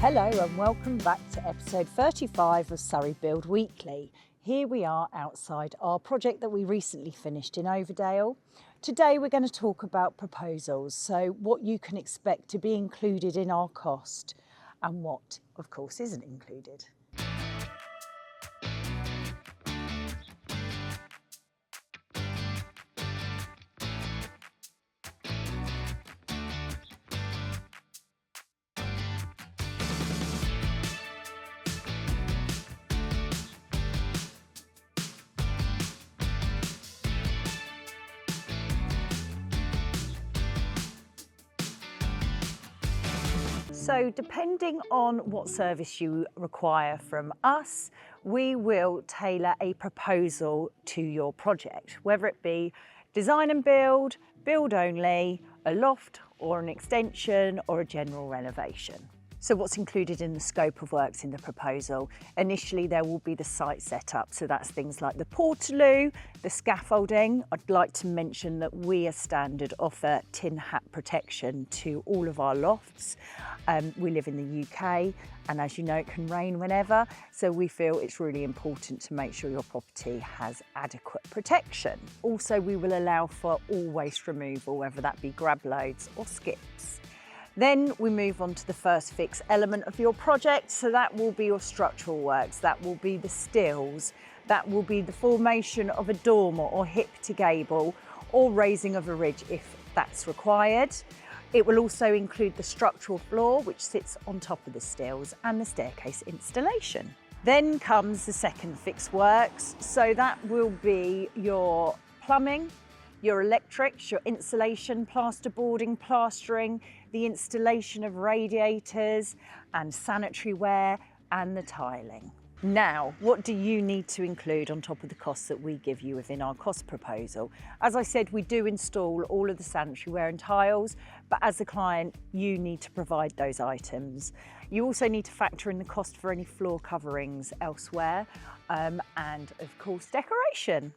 Hello and welcome back to episode 35 of Surrey Build Weekly. Here we are outside our project that we recently finished in Overdale. Today we're going to talk about proposals, so what you can expect to be included in our cost and what, of course, isn't included. So depending on what service you require from us, we will tailor a proposal to your project, whether it be design and build, build only, a loft or an extension or a general renovation. So what's included in the scope of works in the proposal? Initially, there will be the site setup. So that's things like the portaloo, the scaffolding. I'd like to mention that we as standard offer tin hat protection to all of our lofts. We live in the UK, and as you know, it can rain whenever. So we feel it's really important to make sure your property has adequate protection. Also, we will allow for all waste removal, whether that be grab loads or skips. Then we move on to the first fix element of your project. So that will be your structural works, that will be the stills, that will be the formation of a dormer or hip to gable or raising of a ridge if that's required. It will also include the structural floor, which sits on top of the stills, and the staircase installation. Then comes the second fix works. So that will be your plumbing, your electrics, your insulation, plasterboarding, plastering, the installation of radiators and sanitary ware and the tiling. Now, what do you need to include on top of the costs that we give you within our cost proposal? As I said, we do install all of the sanitary ware and tiles, but as a client, you need to provide those items. You also need to factor in the cost for any floor coverings elsewhere, and of course, decoration.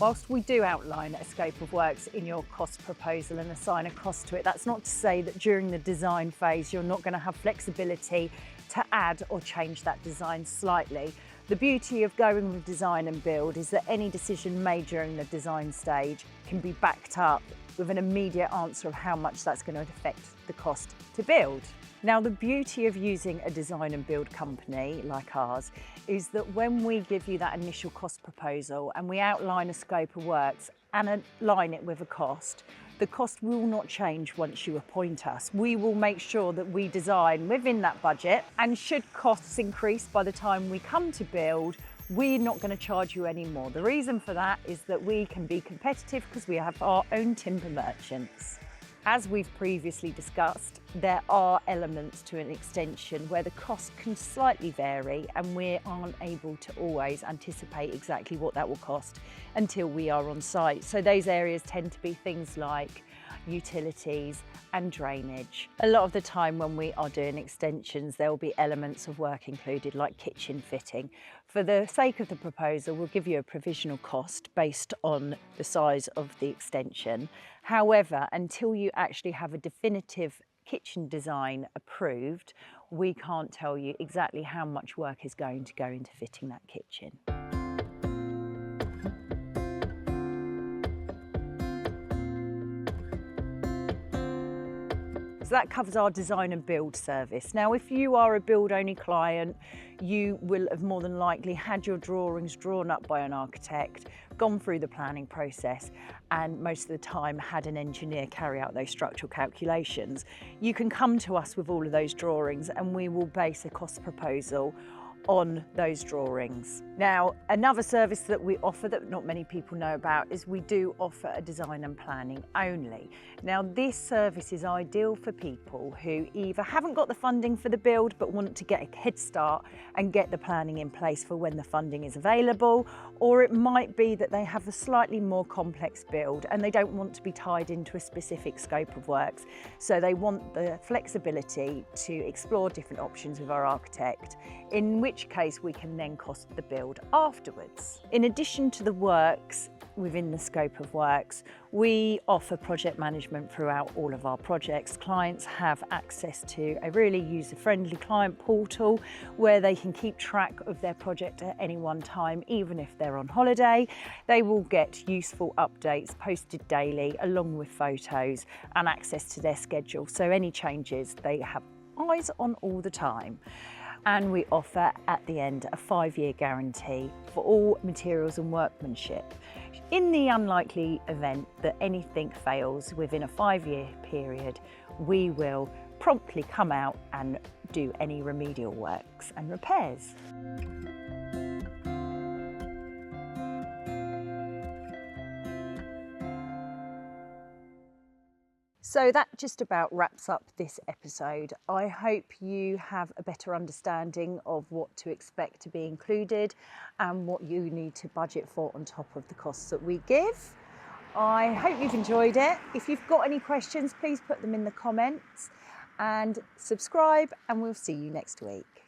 Whilst we do outline a scope of works in your cost proposal and assign a cost to it, that's not to say that during the design phase you're not going to have flexibility to add or change that design slightly. The beauty of going with design and build is that any decision made during the design stage can be backed up with an immediate answer of how much that's going to affect the cost to build. Now, the beauty of using a design and build company like ours is that when we give you that initial cost proposal and we outline a scope of works and align it with a cost, the cost will not change once you appoint us. We will make sure that we design within that budget, and should costs increase by the time we come to build, we're not going to charge you any more. The reason for that is that we can be competitive because we have our own timber merchants. As we've previously discussed, there are elements to an extension where the cost can slightly vary and we aren't able to always anticipate exactly what that will cost until we are on site. So those areas tend to be things like utilities and drainage. A lot of the time when we are doing extensions, there will be elements of work included like kitchen fitting. For the sake of the proposal, we'll give you a provisional cost based on the size of the extension. However, until you actually have a definitive kitchen design approved, we can't tell you exactly how much work is going to go into fitting that kitchen. So that covers our design and build service. Now, if you are a build-only client, you will have more than likely had your drawings drawn up by an architect, gone through the planning process, and most of the time had an engineer carry out those structural calculations. You can come to us with all of those drawings and we will base a cost proposal on those drawings. Now, another service that we offer that not many people know about is we do offer a design and planning only. Now, this service is ideal for people who either haven't got the funding for the build but want to get a head start and get the planning in place for when the funding is available, or it might be that they have a slightly more complex build and they don't want to be tied into a specific scope of works. So they want the flexibility to explore different options with our architect, in which which case we can then cost the build afterwards. In addition to the works within the scope of works, we offer project management throughout all of our projects. Clients have access to a really user-friendly client portal where they can keep track of their project at any one time, even if they're on holiday. They will get useful updates posted daily along with photos and access to their schedule. So any changes, they have eyes on all the time. And we offer at the end a 5-year guarantee for all materials and workmanship. In the unlikely event that anything fails within a 5-year period, we will promptly come out and do any remedial works and repairs. So that just about wraps up this episode. I hope you have a better understanding of what to expect to be included and what you need to budget for on top of the costs that we give. I hope you've enjoyed it. If you've got any questions, please put them in the comments and subscribe, and we'll see you next week.